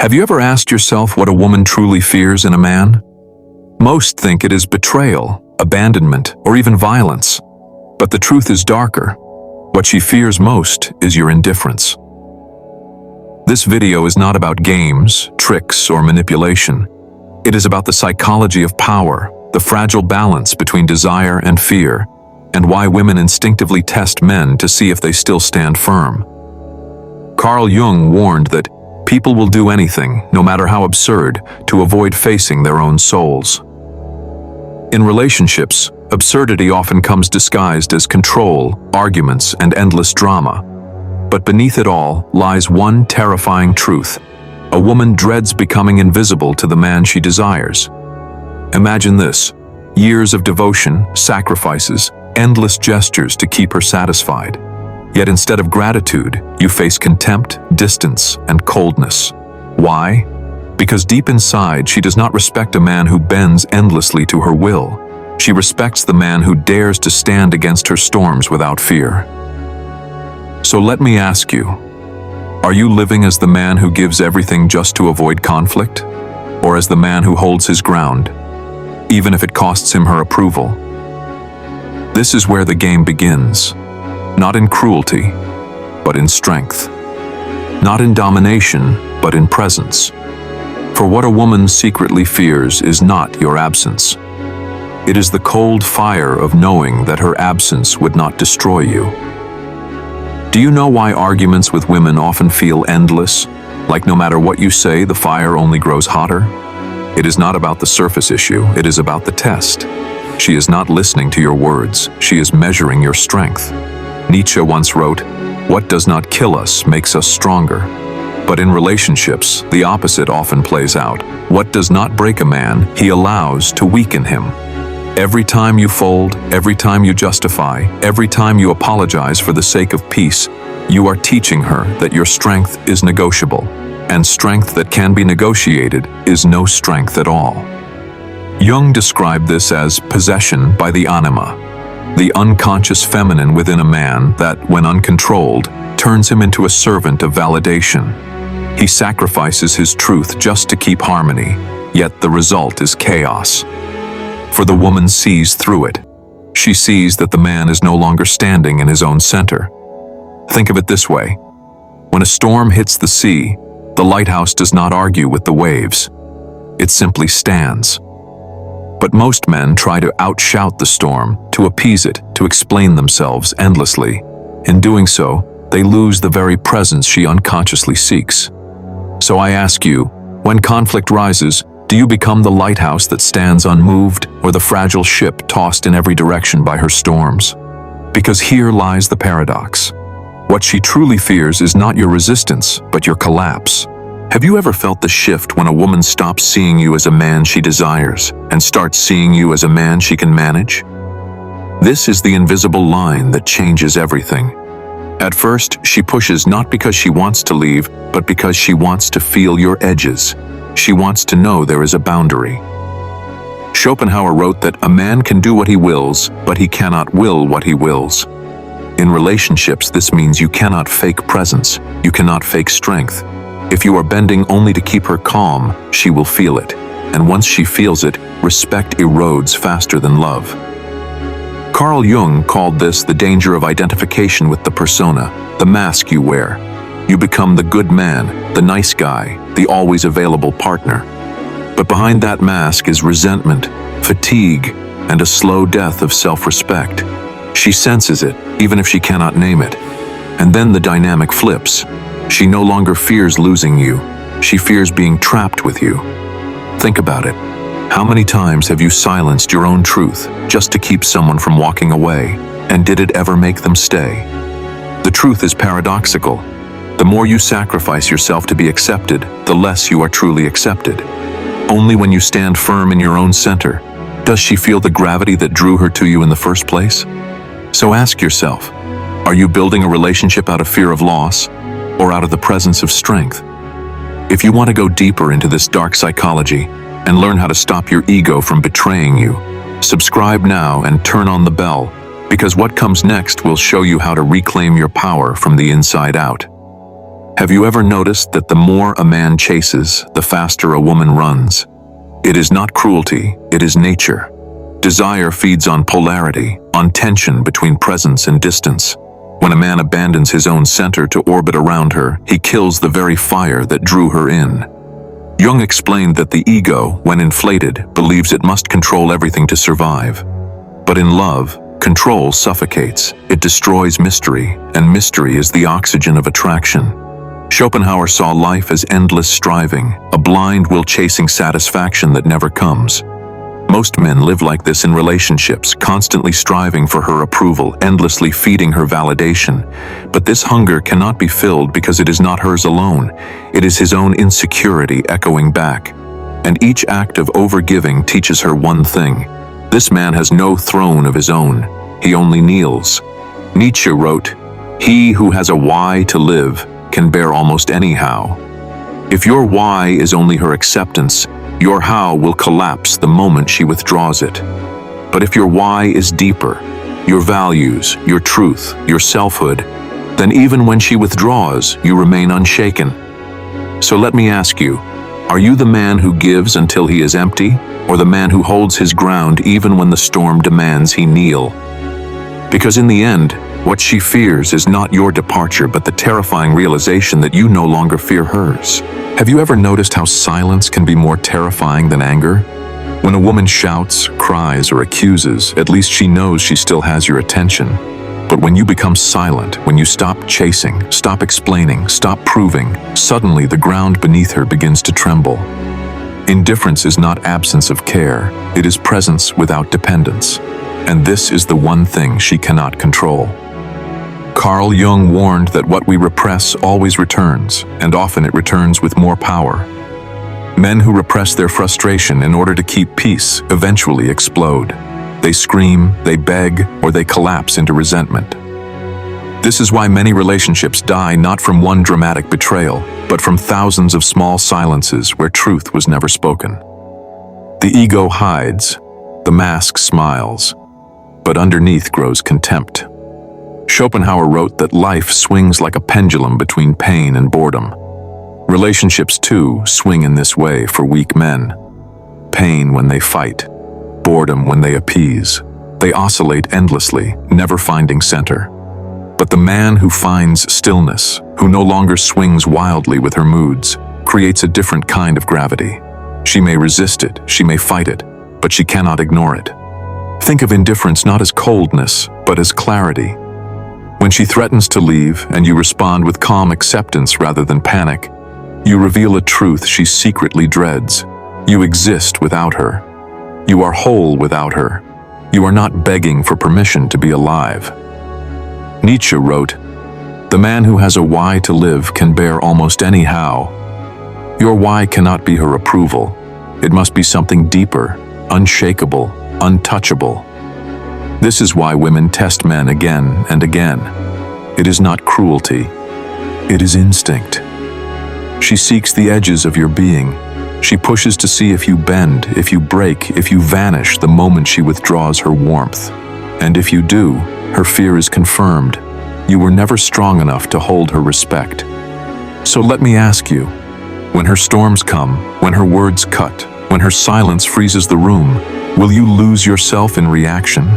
Have you ever asked yourself what a woman truly fears in a man? Most think it is betrayal, abandonment, or even violence. But the truth is darker. What she fears most is your indifference. This video is not about games, tricks, or manipulation. It is about the psychology of power, the fragile balance between desire and fear, and why women instinctively test men to see if they still stand firm. Carl Jung warned that people will do anything, no matter how absurd, to avoid facing their own souls. In relationships, absurdity often comes disguised as control, arguments, and endless drama. But beneath it all lies one terrifying truth. A woman dreads becoming invisible to the man she desires. Imagine this: years of devotion, sacrifices, endless gestures to keep her satisfied. Yet instead of gratitude, you face contempt, distance, and coldness. Why? Because deep inside, she does not respect a man who bends endlessly to her will. She respects the man who dares to stand against her storms without fear. So let me ask you, are you living as the man who gives everything just to avoid conflict? Or as the man who holds his ground, even if it costs him her approval? This is where the game begins. Not in cruelty, but in strength. Not in domination, but in presence. For what a woman secretly fears is not your absence. It is the cold fire of knowing that her absence would not destroy you. Do you know why arguments with women often feel endless? Like no matter what you say, the fire only grows hotter? It is not about the surface issue, it is about the test. She is not listening to your words, she is measuring your strength. Nietzsche once wrote, "What does not kill us makes us stronger." But in relationships, the opposite often plays out. What does not break a man, he allows to weaken him. Every time you fold, every time you justify, every time you apologize for the sake of peace, you are teaching her that your strength is negotiable, and strength that can be negotiated is no strength at all. Jung described this as possession by the anima, the unconscious feminine within a man that, when uncontrolled, turns him into a servant of validation. He sacrifices his truth just to keep harmony, yet the result is chaos. For the woman sees through it. She sees that the man is no longer standing in his own center. Think of it this way. When a storm hits the sea, the lighthouse does not argue with the waves. It simply stands. But most men try to outshout the storm, to appease it, to explain themselves endlessly. In doing so, they lose the very presence she unconsciously seeks. So I ask you, when conflict rises, do you become the lighthouse that stands unmoved, or the fragile ship tossed in every direction by her storms? Because here lies the paradox. What she truly fears is not your resistance, but your collapse. Have you ever felt the shift when a woman stops seeing you as a man she desires and starts seeing you as a man she can manage? This is the invisible line that changes everything. At first, she pushes not because she wants to leave, but because she wants to feel your edges. She wants to know there is a boundary. Schopenhauer wrote that a man can do what he wills, but he cannot will what he wills. In relationships, this means you cannot fake presence, you cannot fake strength. If you are bending only to keep her calm, she will feel it. And once she feels it, respect erodes faster than love. Carl Jung called this the danger of identification with the persona, the mask you wear. You become the good man, the nice guy, the always available partner. But behind that mask is resentment, fatigue, and a slow death of self-respect. She senses it, even if she cannot name it. And then the dynamic flips. She no longer fears losing you. She fears being trapped with you. Think about it. How many times have you silenced your own truth just to keep someone from walking away? And did it ever make them stay? The truth is paradoxical. The more you sacrifice yourself to be accepted, the less you are truly accepted. Only when you stand firm in your own center, does she feel the gravity that drew her to you in the first place? So ask yourself, are you building a relationship out of fear of loss, or out of the presence of strength? If you want to go deeper into this dark psychology and learn how to stop your ego from betraying you, subscribe now and turn on the bell, because what comes next will show you how to reclaim your power from the inside out. Have you ever noticed that the more a man chases, the faster a woman runs? It is not cruelty, it is nature. Desire feeds on polarity, on tension between presence and distance. When a man abandons his own center to orbit around her, he kills the very fire that drew her in. Jung explained that the ego, when inflated, believes it must control everything to survive. But in love, control suffocates, it destroys mystery, and mystery is the oxygen of attraction. Schopenhauer saw life as endless striving, a blind will chasing satisfaction that never comes. Most men live like this in relationships, constantly striving for her approval, endlessly feeding her validation. But this hunger cannot be filled because it is not hers alone. It is his own insecurity echoing back. And each act of overgiving teaches her one thing. This man has no throne of his own. He only kneels. Nietzsche wrote, "He who has a why to live can bear almost any how." If your why is only her acceptance, your how will collapse the moment she withdraws it. But if your why is deeper, your values, your truth, your selfhood, then even when she withdraws, you remain unshaken. So let me ask you, are you the man who gives until he is empty, or the man who holds his ground even when the storm demands he kneel? Because in the end, what she fears is not your departure, but the terrifying realization that you no longer fear hers. Have you ever noticed how silence can be more terrifying than anger? When a woman shouts, cries, or accuses, at least she knows she still has your attention. But when you become silent, when you stop chasing, stop explaining, stop proving, suddenly the ground beneath her begins to tremble. Indifference is not absence of care, it is presence without dependence. And this is the one thing she cannot control. Carl Jung warned that what we repress always returns, and often it returns with more power. Men who repress their frustration in order to keep peace eventually explode. They scream, they beg, or they collapse into resentment. This is why many relationships die not from one dramatic betrayal, but from thousands of small silences where truth was never spoken. The ego hides, the mask smiles, but underneath grows contempt. Schopenhauer wrote that life swings like a pendulum between pain and boredom. Relationships, too, swing in this way for weak men. Pain when they fight, boredom when they appease. They oscillate endlessly, never finding center. But the man who finds stillness, who no longer swings wildly with her moods, creates a different kind of gravity. She may resist it, she may fight it, but she cannot ignore it. Think of indifference not as coldness, but as clarity. When she threatens to leave and you respond with calm acceptance rather than panic, you reveal a truth she secretly dreads. You exist without her. You are whole without her. You are not begging for permission to be alive. Nietzsche wrote, "The man who has a why to live can bear almost any how." Your why cannot be her approval. It must be something deeper, unshakable, untouchable. This is why women test men again and again. It is not cruelty. It is instinct. She seeks the edges of your being. She pushes to see if you bend, if you break, if you vanish the moment she withdraws her warmth. And if you do, her fear is confirmed. You were never strong enough to hold her respect. So let me ask you, when her storms come, when her words cut, when her silence freezes the room, will you lose yourself in reaction?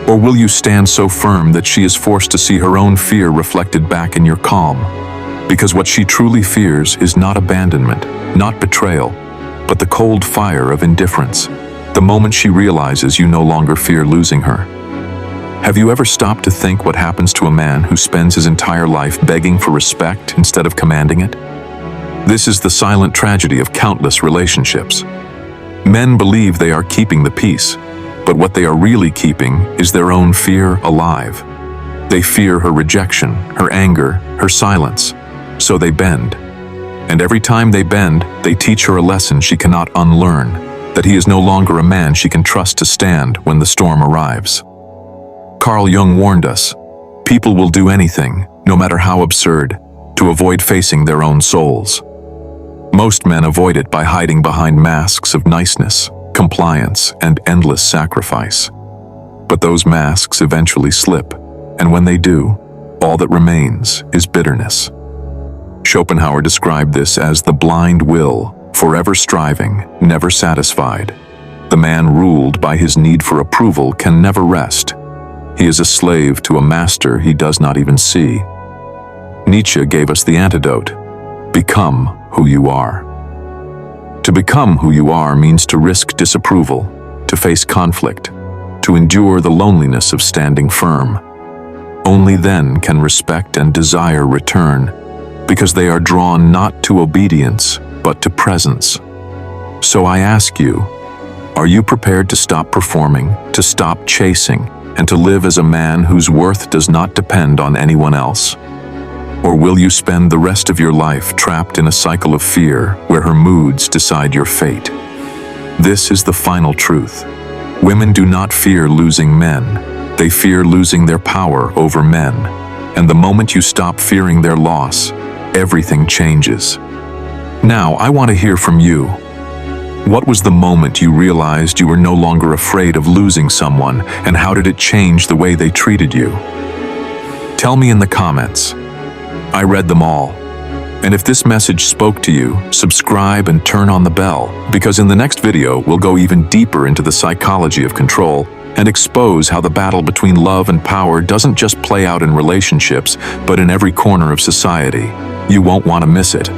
Or will you stand so firm that she is forced to see her own fear reflected back in your calm? Because what she truly fears is not abandonment, not betrayal, but the cold fire of indifference, the moment she realizes you no longer fear losing her. Have you ever stopped to think what happens to a man who spends his entire life begging for respect instead of commanding it? This is the silent tragedy of countless relationships. Men believe they are keeping the peace, but what they are really keeping is their own fear alive. They fear her rejection, her anger, her silence, so they bend. And every time they bend, they teach her a lesson she cannot unlearn, that he is no longer a man she can trust to stand when the storm arrives. Carl Jung warned us, people will do anything, no matter how absurd, to avoid facing their own souls. Most men avoid it by hiding behind masks of niceness, compliance, and endless sacrifice. But those masks eventually slip, and when they do, all that remains is bitterness. Schopenhauer described this as the blind will, forever striving, never satisfied. The man ruled by his need for approval can never rest. He is a slave to a master he does not even see. Nietzsche gave us the antidote: become who you are. To become who you are means to risk disapproval, to face conflict, to endure the loneliness of standing firm. Only then can respect and desire return, because they are drawn not to obedience, but to presence. So I ask you, are you prepared to stop performing, to stop chasing, and to live as a man whose worth does not depend on anyone else? Or will you spend the rest of your life trapped in a cycle of fear where her moods decide your fate? This is the final truth. Women do not fear losing men. They fear losing their power over men. And the moment you stop fearing their loss, everything changes. Now, I want to hear from you. What was the moment you realized you were no longer afraid of losing someone, and how did it change the way they treated you? Tell me in the comments. I read them all. And if this message spoke to you, subscribe and turn on the bell, because in the next video we'll go even deeper into the psychology of control and expose how the battle between love and power doesn't just play out in relationships, but in every corner of society. You won't want to miss it.